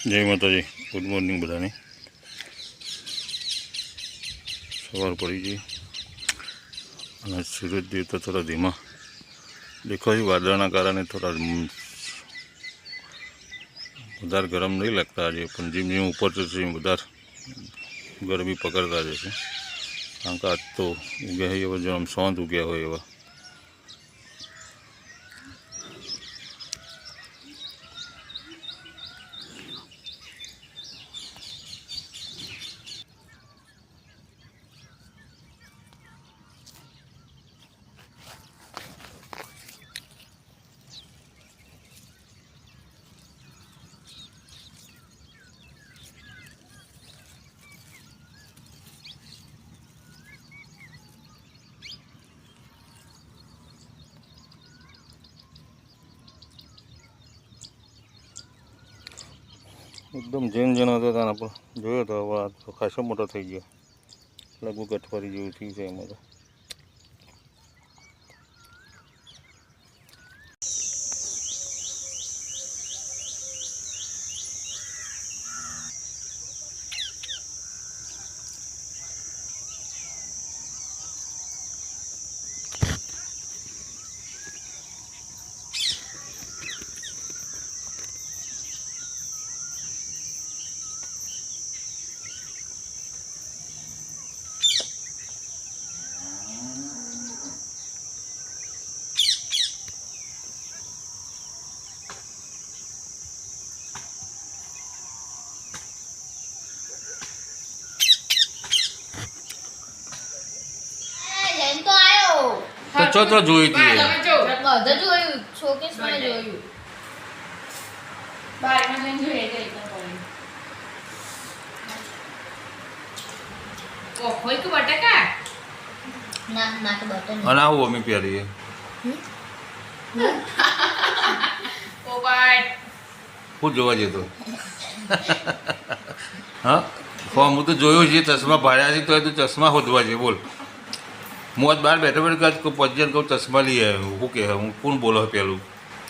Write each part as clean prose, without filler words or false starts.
જય માતાજી, good morning બધાને। સવાર પડી ગઈ અને સૂરજ દેવતા થોડા ધીમા દેખાય। વાદળના કારણે થોડા વધારે ગરમ નહીં લાગતા આજે, પણ જેમ જેમ ઉપર જશે એમ વધારે ગરમી પકડતા જશે। કારણ કે આજ તો ઉગ્યા હોય એવા, જો આમ શાંત ઉગ્યા હોય એવા। એકદમ જેનો હતો ત્યાં આપણે જોયો તો, હવે તો ખાસો મોટો થઈ ગયો, લગભગ અઠવાડિયું જેવું થયું છે એમાં તો। તો ચો જોઈ હતી બધા જોયું, શોકેસમાં જોયું, બારમાં જઈને જોઈએ તો એકદમ પડી ઓ કોઈ કે બટાકા ના ના તો બટાકા અને આવું અમે પ્યારી ઓ બાટ હું જોવા જતો હા હું તો જોયો છે, ચશ્મા ભાડ્યા છે તો તું ચશ્મા શોધવા છે બોલ। હું આજ બહાર બેઠો બેઠો પહોંચીને કહું ચશ્મા લઈ આવ્યો। શું કહે હું કોણ બોલો પેલું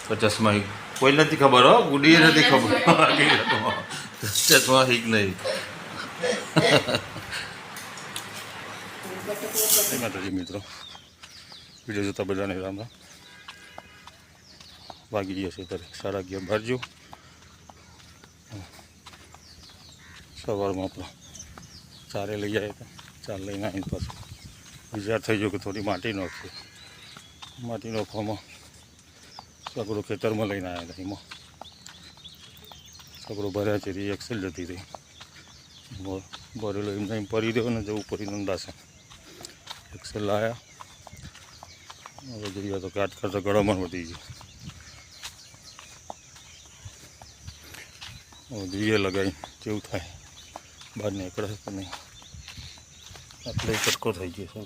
તો ચશ્મા કોઈ નથી ખબર, હો ગુડીએ નથી ખબર ચશ્મા હીક નહીં। માતાજી મિત્રો, વિડીયો જોતા બધાને રામ રામ। વાગી ગયા છે ત્યારે 11:30 બાજુ। સવારમાં આપણે ચારે લઈ આવ્યા હતા, ચાર લઈને આવીને પાછું વિચાર થઈ ગયો કે થોડી માટી નાખીએ। માટી નાખવામાં સગડો ખેતરમાં લઈને આવ્યા હતા, એમાં સગડો ભર્યા છે, એક્સેલ જતી રહી, ભરેલો એમને એમ પરી દેવો ને જવું પડી નંદાશે। એક્સેલ લાવ્યા, હવે જોઈએ તો કાટ કરતા ગળામાં વધી ગયું। હવે જોઈએ લગાવી કેવું થાય, બહાર નીકળે કે નહીં। આટલે ચટકો થઈ ગયો છે।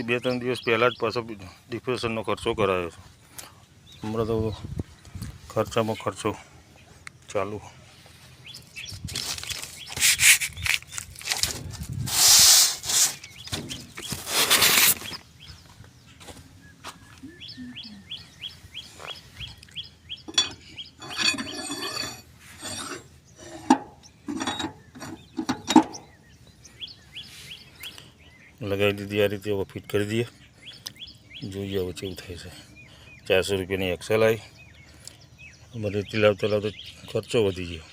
બે ત્રણ દિવસ પહેલાં જ પાછો ડિપ્રેશનનો ખર્ચો કરાયો છે। હમણાં તો ખર્ચામાં ખર્ચો ચાલુ। લગાવી દીધી આ રીતે, હવે ફિટ કરી દઈએ, જોઈએ હવે કેવું થાય છે। 400 રૂપિયાની એક્સેલ આવી, અમારે રેતી લાવતા લાવતા ખર્ચો વધી ગયો।